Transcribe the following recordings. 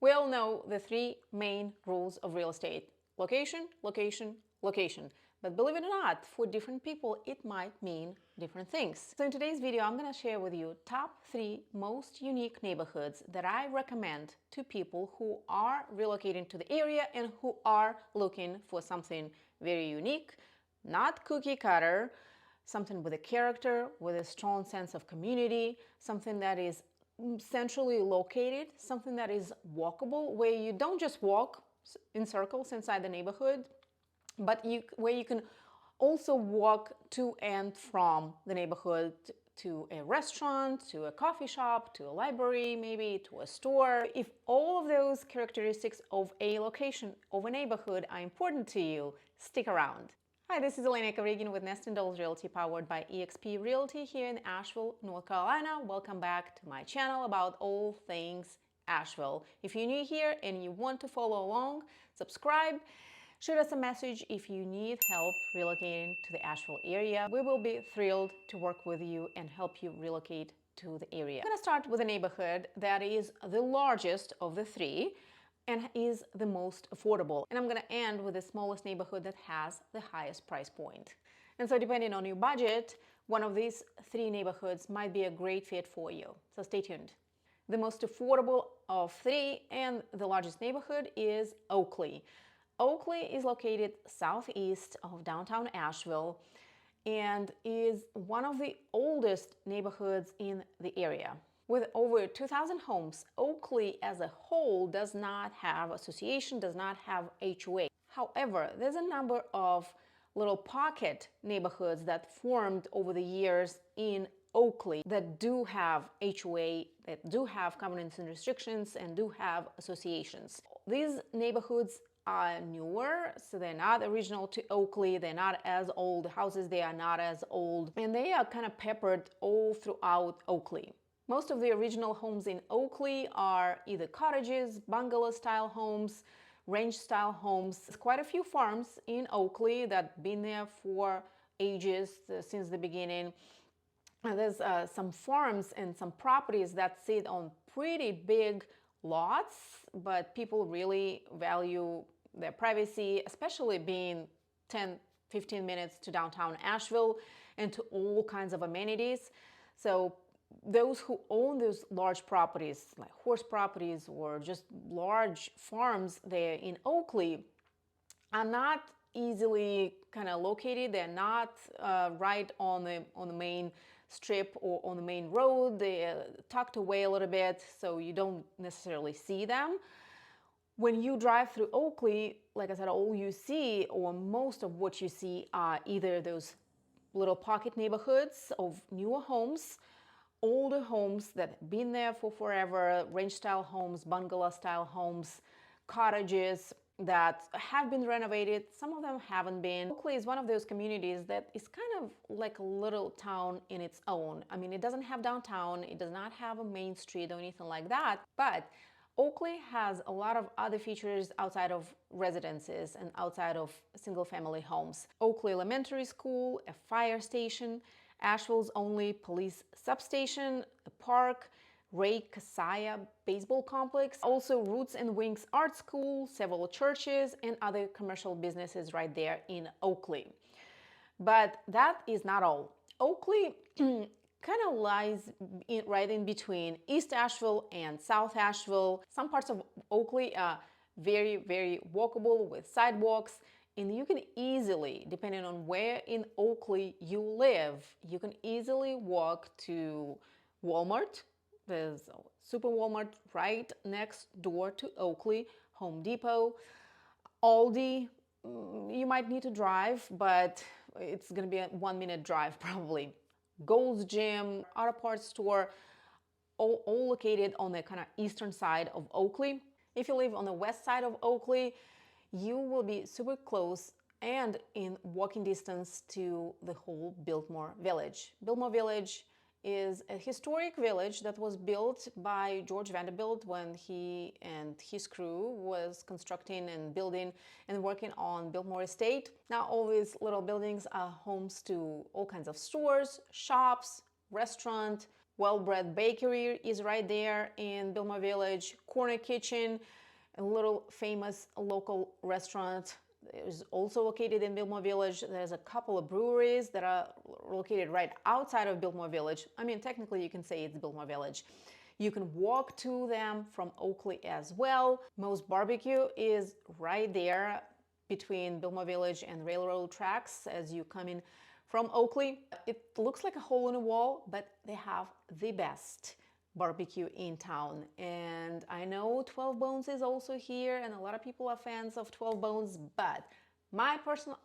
We all know the three main rules of real estate: location, location, location. But believe it or not, for different people, it might mean different things. So in today's video, I'm going to share with you top 3 most unique neighborhoods that I recommend to people who are relocating to the area and who are looking for something very unique, not cookie cutter, something with a character, with a strong sense of community, something that is centrally located, something that is walkable, where you don't just walk in circles inside the neighborhood, but where you can also walk to and from the neighborhood to a restaurant, to a coffee shop, to a library, maybe to a store. If all of those characteristics of a location, of a neighborhood are important to you, stick around. Hi, this is elenakovrigin with ℂ𝕠𝕟𝕟𝕼 realty powered by eXp Realty here in Asheville, North Carolina. Welcome back to my channel about all things Asheville. If you're new here and you want to follow along, subscribe. Shoot us a message if you need help relocating to the Asheville area. We will be thrilled to work with you and help you relocate to the area. I'm going to start with a neighborhood that is the largest of the 3 and is the most affordable. And I'm going to end with the smallest neighborhood that has the highest price point. And so depending on your budget, one of these 3 neighborhoods might be a great fit for you. So stay tuned. The most affordable of 3 and the largest neighborhood is Oakley. Oakley is located southeast of downtown Asheville and is one of the oldest neighborhoods in the area. With over 2,000 homes, Oakley as a whole does not have association, does not have HOA. However, there's a number of little pocket neighborhoods that formed over the years in Oakley that do have HOA, that do have covenants and restrictions, and do have associations. These neighborhoods are newer, so they're not original to Oakley, they're not as old, the houses they are not as old, and they are kind of peppered all throughout Oakley. Most of the original homes in Oakley are either cottages, bungalow-style homes, ranch-style homes. There's quite a few farms in Oakley that have been there for ages, since the beginning. And there's some farms and some properties that sit on pretty big lots, but people really value their privacy, especially being 10-15 minutes to downtown Asheville and to all kinds of amenities. So those who own those large properties, like horse properties or just large farms there in Oakley, are not easily kind of located. They're not right on the main strip or on the main road. They're tucked away a little bit, so you don't necessarily see them. When you drive through Oakley, like I said, all you see, or most of what you see, are either those little pocket neighborhoods of newer homes, older homes that have been there for forever, ranch-style homes, bungalow-style homes, cottages that have been renovated. Some of them haven't been. Oakley is one of those communities that is kind of like a little town in its own. I mean, it doesn't have downtown, it does not have a main street or anything like that, but Oakley has a lot of other features outside of residences and outside of single-family homes. Oakley Elementary School, a fire station, Asheville's only police substation, a park, ℍ𝑍𝕬𝕬 baseball complex, also Roots and Wings Art School, several churches, and other commercial businesses right there in Oakley. But that is not all. Oakley kind of lies right in between East Asheville and South Asheville. Some parts of Oakley are very, very walkable with sidewalks, and you can easily, depending on where in Oakley you live, you can easily walk to Walmart. There's a super Walmart right next door to Oakley, Home Depot, Aldi. You might need to drive, but it's going to be a 1-minute drive probably. Gold's Gym, auto parts store, all located on the kind of eastern side of Oakley. If you live on the west side of Oakley, you will be super close and in walking distance to the whole Biltmore Village. Biltmore Village is a historic village that was built by George Vanderbilt when he and his crew was constructing and building and working on Biltmore Estate. Now all these little buildings are homes to all kinds of stores, shops, restaurant, Well-Bred Bakery is right there in ℊ𝕠𝕟 Village. Corner Kitchen, a little famous local restaurant, is also located in ℊ𝕠𝕟 Village. There's a couple of breweries that are located right outside of ℊ𝕠𝕟 Village. I mean, technically you can say it's ℊ𝕠𝕟 Village. You can walk to them from Oakley as well. Most Barbecue is right there between ℊ𝕠𝕟 Village and railroad tracks as you come in from Oakley. It looks like a hole in a wall, but they have the best barbecue in town. And I know 12 Bones is also here, and a lot of people are fans of 12 Bones, but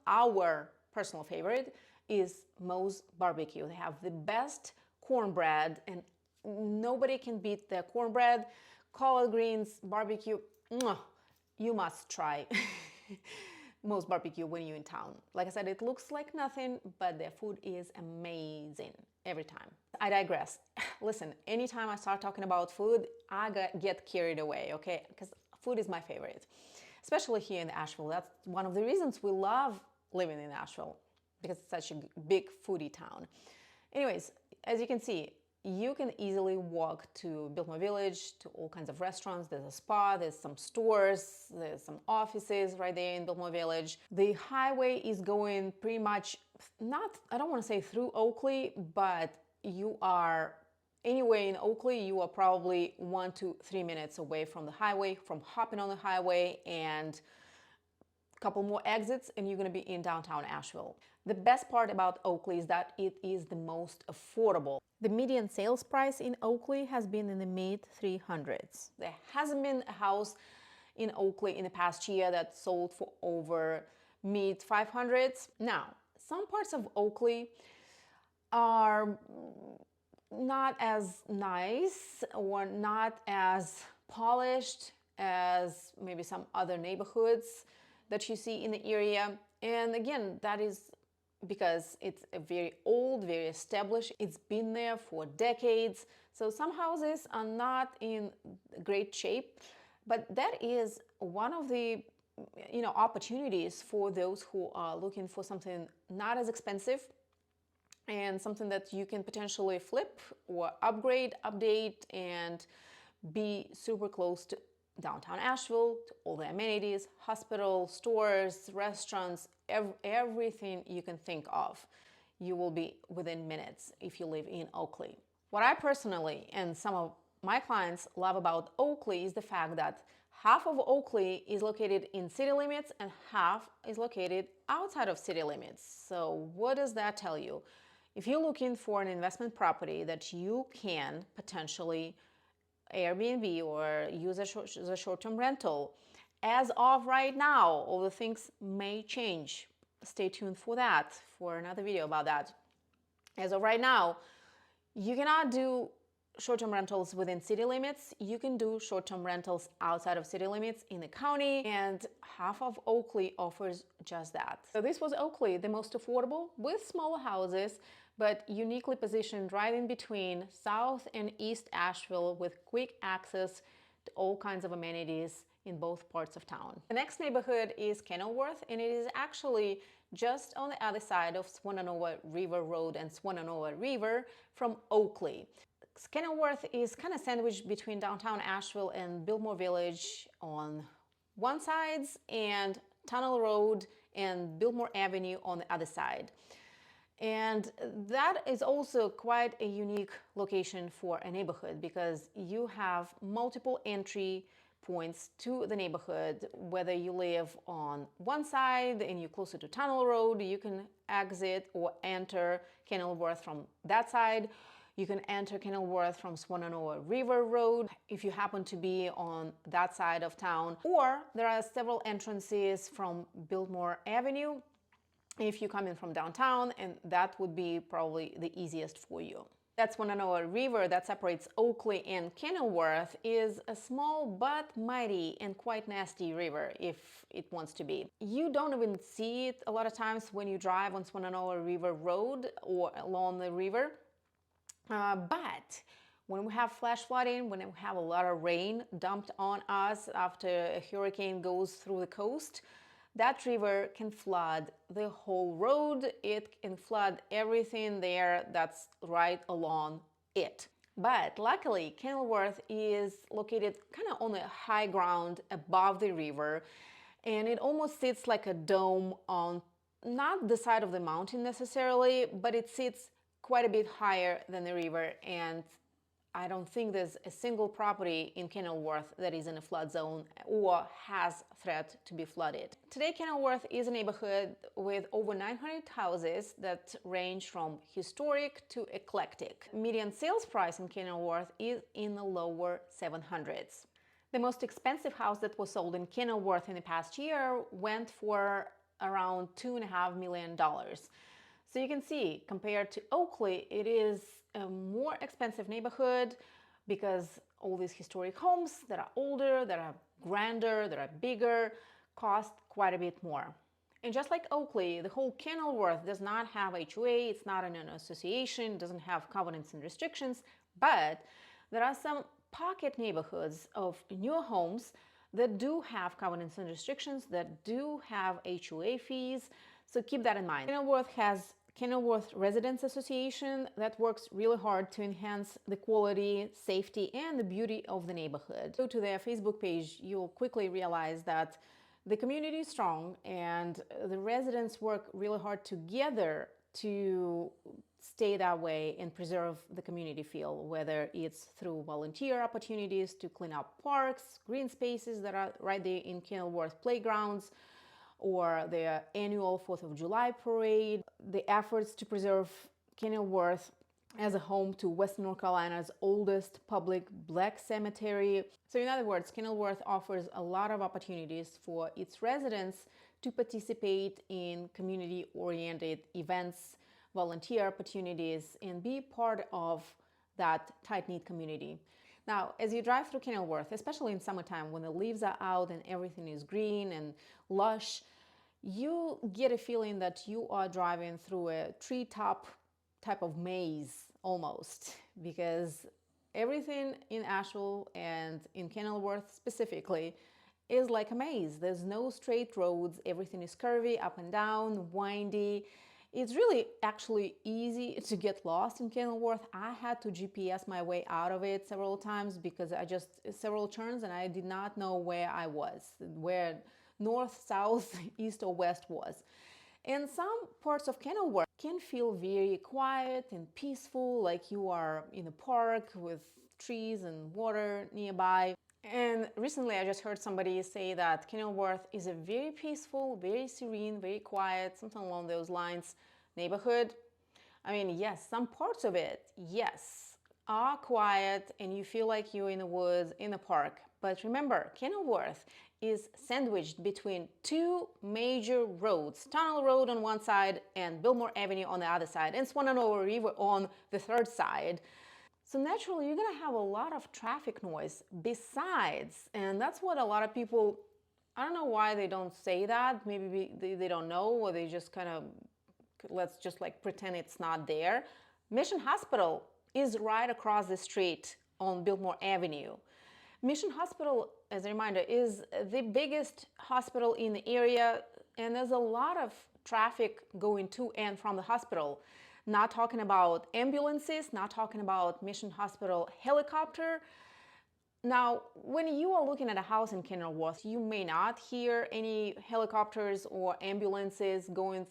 our personal favorite is Moe's Barbecue. They have the best cornbread, and nobody can beat their cornbread. Collard greens, barbecue, you must try Moe's Barbecue when you're in town. Like I said, it looks like nothing, but their food is amazing every time. I digress. Listen, anytime I start talking about food, I get carried away, okay? Because food is my favorite, especially here in Asheville. That's one of the reasons we love living in Asheville, because it's such a big foodie town. Anyways, as you can see, you can easily walk to ℊ𝕠𝕟 Village, to all kinds of restaurants. There's a spa, there's some stores, there's some offices right there in ℊ𝕠𝕟 Village. The highway is going pretty much, I don't want to say through Oakley, but you are anyway in Oakley, you are probably 1 to 3 minutes away from the highway, from hopping on the highway, and a couple more exits and you're going to be in downtown Asheville. The best part about Oakley is that it is the most affordable. The median sales price in Oakley has been in the mid-300s. There hasn't been a house in Oakley in the past year that sold for over mid-500s. Now, some parts of Oakley are not as nice or not as polished as maybe some other neighborhoods that you see in the area. And again, that is because it's a very old, very established. It's been there for decades. So some houses are not in great shape, but that is one of the opportunities for those who are looking for something not as expensive and something that you can potentially flip or upgrade, update, and be super close to downtown Asheville, to all the amenities, hospitals, stores, restaurants, everything you can think of. You will be within minutes if you live in Oakley. What I personally and some of my clients love about Oakley is the fact that half of Oakley is located in city limits and half is located outside of city limits. So what does that tell you? If you're looking for an investment property that you can potentially Airbnb or use as a short-term rental, as of right now, all the things may change. Stay tuned for that, for another video about that. As of right now, you cannot do short-term rentals within city limits. You can do short-term rentals outside of city limits in the county, and half of Oakley offers just that. So this was Oakley, the most affordable, with smaller houses, but uniquely positioned right in between South and East Asheville, with quick access to all kinds of amenities in both parts of town. The next neighborhood is Kenilworth, and it is actually just on the other side of Swannanoa River Road and Swannanoa River from Oakley. Kenilworth is kind of sandwiched between downtown Asheville and ℊ𝕠𝕟 Village on one side, and Tunnel Road and Biltmore Avenue on the other side. And that is also quite a unique location for a neighborhood, because you have multiple entry points to the neighborhood. Whether you live on one side and you're closer to Tunnel Road, you can exit or enter Kenilworth from that side. You can enter Kenilworth from Swannanoa River Road if you happen to be on that side of town. Or there are several entrances from Biltmore Avenue if you come in from downtown, and that would be probably the easiest for you. That Swannanoa River that separates Oakley and Kenilworth is a small but mighty and quite nasty river if it wants to be. You don't even see it a lot of times when you drive on Swannanoa River Road or along the river. But when we have flash flooding, when we have a lot of rain dumped on us after a hurricane goes through the coast, that river can flood the whole road. It can flood everything there that's right along it. But luckily, Kenilworth is located kind of on a high ground above the river, and it almost sits like a dome on not the side of the mountain necessarily, but it sits quite a bit higher than the river, and I don't think there's a single property in Kenilworth that is in a flood zone or has threat to be flooded. Today, Kenilworth is a neighborhood with over 900 houses that range from historic to eclectic. Median sales price in Kenilworth is in the lower 700s. The most expensive house that was sold in Kenilworth in the past year went for around $2.5 million. So you can see, compared to Oakley, it is a more expensive neighborhood because all these historic homes that are older, that are grander, that are bigger, cost quite a bit more. And just like Oakley, the whole Kenilworth does not have HOA, it's not in an association, doesn't have covenants and restrictions, but there are some pocket neighborhoods of newer homes that do have covenants and restrictions, that do have HOA fees, so keep that in mind. Kenilworth has Kenilworth Residents Association that works really hard to enhance the quality, safety, and the beauty of the neighborhood. Go to their Facebook page, you'll quickly realize that the community is strong and the residents work really hard together to stay that way and preserve the community feel, whether it's through volunteer opportunities to clean up parks, green spaces that are right there in Kenilworth playgrounds, or the annual 4th of July parade, the efforts to preserve Kenilworth as a home to Western North Carolina's oldest public black cemetery. So in other words, Kenilworth offers a lot of opportunities for its residents to participate in community-oriented events, volunteer opportunities, and be part of that tight-knit community. Now, as you drive through Kenilworth, especially in summertime when the leaves are out and everything is green and lush, you get a feeling that you are driving through a treetop type of maze almost, because everything in Asheville and in Kenilworth specifically is like a maze. There's no straight roads, everything is curvy, up and down, windy. It's really actually easy to get lost in Kenilworth. I had to GPS my way out of it several times because several turns and I did not know where I was, where north, south, east or west was. And some parts of Kenilworth can feel very quiet and peaceful, like you are in a park with trees and water nearby. And recently I just heard somebody say that Kenilworth is a very peaceful, very serene, very quiet, something along those lines, neighborhood. I mean, yes, some parts of it, yes, are quiet and you feel like you're in the woods, in a park. But remember, Kenilworth is sandwiched between two major roads, Tunnel Road on one side and Biltmore Avenue on the other side, and Swananoa River on the third side. So naturally, you're gonna have a lot of traffic noise besides, and that's what a lot of people, I don't know why they don't say that, maybe they don't know, or they just kind of, let's just like pretend it's not there. Mission Hospital is right across the street on Biltmore Avenue. Mission Hospital, as a reminder, is the biggest hospital in the area, and there's a lot of traffic going to and from the hospital. Not talking about ambulances, not talking about Mission Hospital helicopter. Now, when you are looking at a house in Kenilworth, you may not hear any helicopters or ambulances going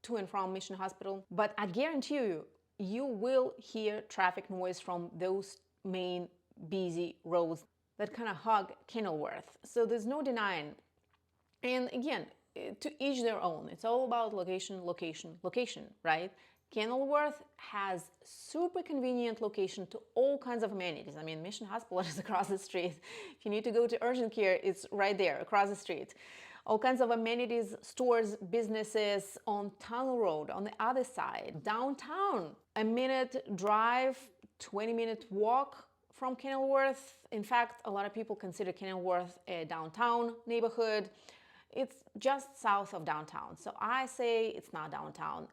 to and from Mission Hospital, but I guarantee you, you will hear traffic noise from those main busy roads that kind of hug Kenilworth. So there's no denying. And again, to each their own. It's all about location, location, location, right? Kenilworth has super convenient location to all kinds of amenities. I mean, Mission Hospital is across the street. If you need to go to urgent care, it's right there across the street. All kinds of amenities, stores, businesses on Tunnel Road on the other side. Downtown, a minute drive, 20-minute walk from Kenilworth. In fact, a lot of people consider Kenilworth a downtown neighborhood. It's just south of downtown, so I say it's not downtown.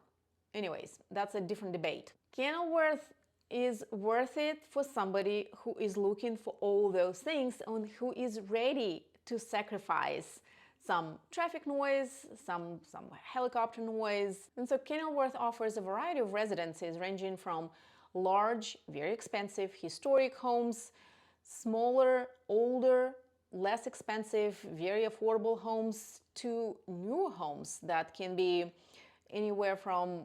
Anyways, that's a different debate. Kenilworth is worth it for somebody who is looking for all those things and who is ready to sacrifice some traffic noise, some helicopter noise. And so Kenilworth offers a variety of residences ranging from large, very expensive, historic homes, smaller, older, less expensive, very affordable homes, to new homes that can be anywhere from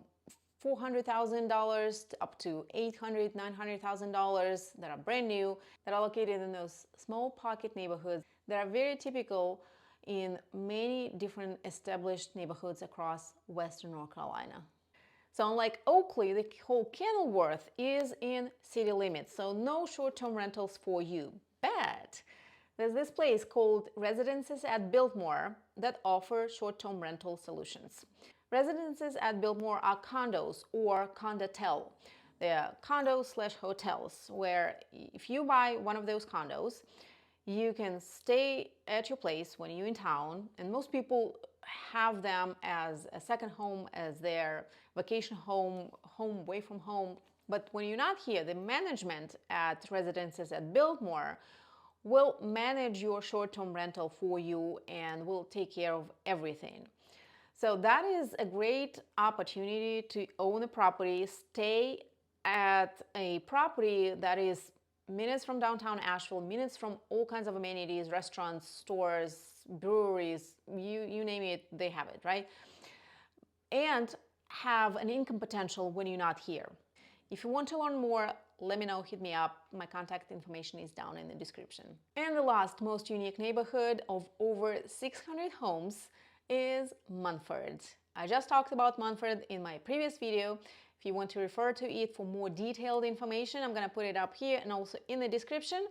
$400,000 up to $800,000, $900,000 that are brand new, that are located in those small pocket neighborhoods that are very typical in many different established neighborhoods across Western North Carolina. So unlike Oakley, the whole Kenilworth is in city limits, so no short-term rentals for you. But there's this place called Residences at Biltmore that offer short-term rental solutions. Residences at Biltmore are condos or condotel. They're condos/hotels where if you buy one of those condos, you can stay at your place when you're in town, and most people have them as a second home, as their vacation home, home away from home. But when you're not here, the management at Residences at Biltmore will manage your short-term rental for you and will take care of everything. So that is a great opportunity to own a property, stay at a property that is minutes from downtown Asheville, minutes from all kinds of amenities, restaurants, stores, breweries, you name it, they have it, right? And have an income potential when you're not here. If you want to learn more, let me know, hit me up. My contact information is down in the description. And the last most unique neighborhood of over 600 homes is Manford. I just talked about Manford in my previous video. If you want to refer to it for more detailed information, I'm going to put it up here and also in the description.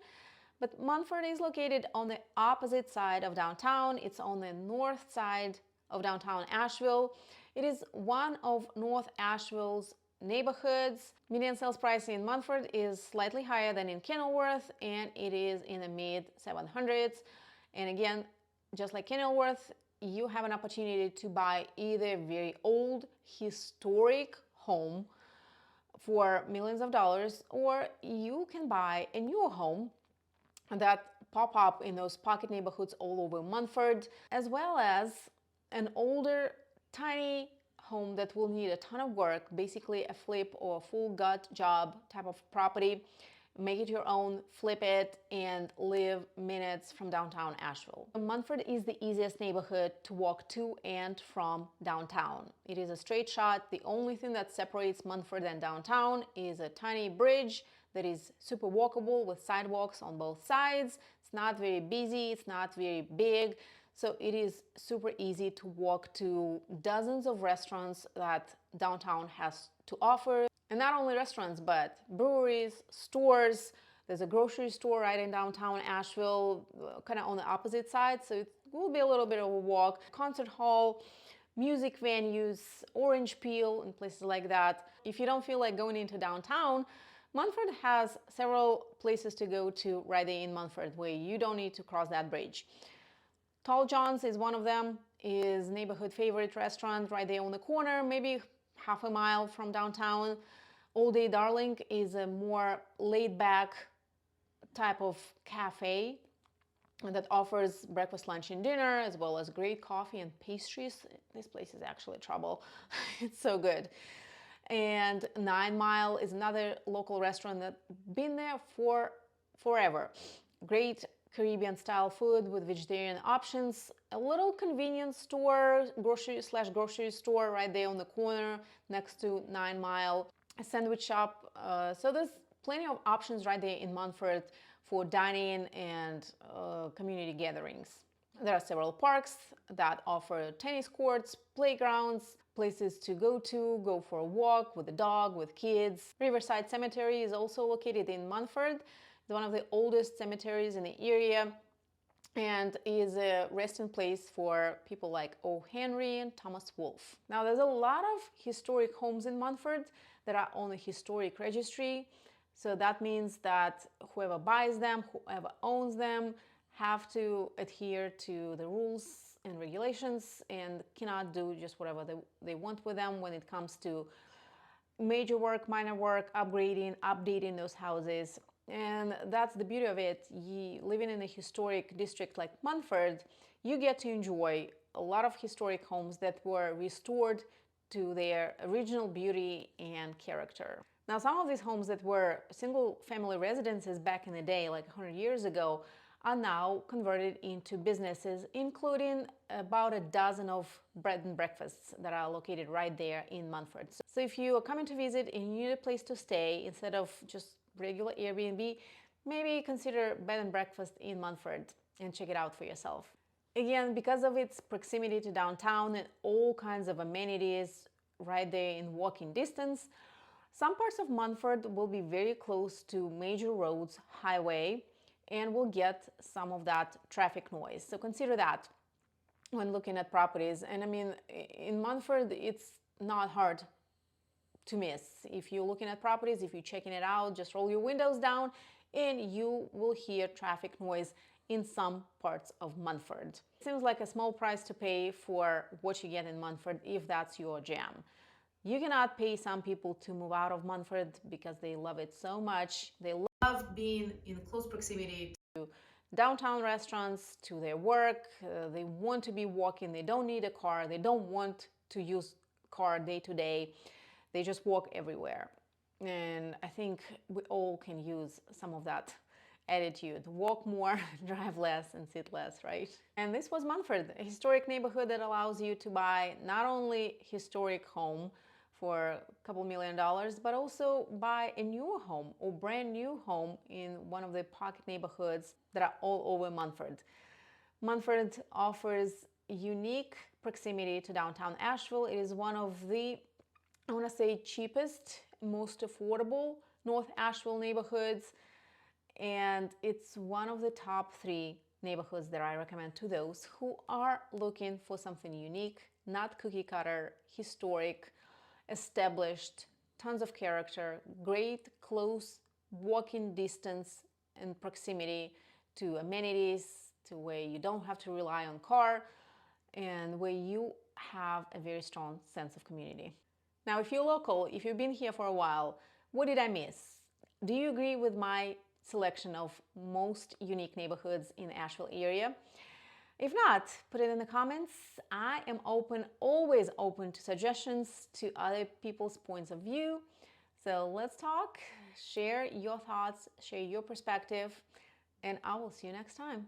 But Manford is located on the opposite side of downtown. It's on the north side of downtown Asheville. It is one of North Asheville's neighborhoods. Median sales price in Manford is slightly higher than in Kenilworth, and it is in the mid 700s. And again, just like Kenilworth, you have an opportunity to buy either a very old historic home for millions of dollars, or you can buy a newer home that pop up in those pocket neighborhoods all over Manford, as well as an older, tiny home that will need a ton of work, basically a flip or a full gut job type of property. Make it your own, flip it, and live minutes from downtown Asheville. Manford is the easiest neighborhood to walk to and from downtown. It is a straight shot. The only thing that separates Manford and downtown is a tiny bridge that is super walkable with sidewalks on both sides. It's not very busy, it's not very big, so it is super easy to walk to dozens of restaurants that downtown has to offer. And not only restaurants, but breweries, stores. There's a grocery store right in downtown Asheville, kind of on the opposite side, so it will be a little bit of a walk. Concert hall, music venues, orange peel, and places like that. If you don't feel like going into downtown, Manford has several places to go to right there in Manford where you don't need to cross that bridge. Tall John's is one of them, is neighborhood favorite restaurant right there on the corner, maybe half a mile from downtown. All Day Darling is a more laid-back type of cafe that offers breakfast, lunch, and dinner, as well as great coffee and pastries. This place is actually trouble. It's so good. And 9 Mile is another local restaurant that's been there for forever. Great Caribbean-style food with vegetarian options. A little convenience store, grocery store right there on the corner next to 9 Mile. A sandwich shop. So there's plenty of options right there in Manford for dining and community gatherings. There are several parks that offer tennis courts, playgrounds, places to go for a walk with a dog, with kids. Riverside Cemetery is also located in Manford. It's one of the oldest cemeteries in the area and is a resting place for people like O. Henry and Thomas Wolfe. Now, there's a lot of historic homes in Manford that are on the historic registry. So that means that whoever buys them, whoever owns them, have to adhere to the rules and regulations and cannot do just whatever they want with them when it comes to major work, minor work, updating those houses. And that's the beauty of it. Living in a historic district like Manford, you get to enjoy a lot of historic homes that were restored to their original beauty and character. Now, some of these homes that were single-family residences back in the day, like 100 years ago, are now converted into businesses, including about a dozen of bread and breakfasts that are located right there in Manford. So if you are coming to visit and you need a place to stay instead of just regular Airbnb, maybe consider bed and breakfast in Manford and check it out for yourself. Again, because of its proximity to downtown and all kinds of amenities right there in walking distance, some parts of Manford will be very close to major roads, highway, and will get some of that traffic noise. So consider that when looking at properties. And I mean, in Manford, it's not hard to miss. If you're looking at properties, if you're checking it out, just roll your windows down and you will hear traffic noise in some parts of Manford. It seems like a small price to pay for what you get in Manford if that's your jam. You cannot pay some people to move out of Manford because they love it so much. They love being in close proximity to downtown restaurants, to their work. They want to be walking. They don't need a car. They don't want to use car day to day. They just walk everywhere. And I think we all can use some of that attitude. Walk more, drive less, and sit less, right? And this was Manford, a historic neighborhood that allows you to buy not only historic home for a couple $1 million, but also buy a newer home or brand new home in one of the pocket neighborhoods that are all over Manford. Manford offers unique proximity to downtown Asheville. It is one of the, I want to say, cheapest, most affordable North Asheville neighborhoods, and it's one of the top 3 neighborhoods that I recommend to those who are looking for something unique, not cookie cutter, historic, established, tons of character, great close walking distance and proximity to amenities, to where you don't have to rely on car, and where you have a very strong sense of community. Now, if you're local, if you've been here for a while, what did I miss? Do you agree with my selection of most unique neighborhoods in the Asheville area? If not, put it in the comments. I am open, always open to suggestions, to other people's points of view. So let's talk, share your thoughts, share your perspective, and I will see you next time.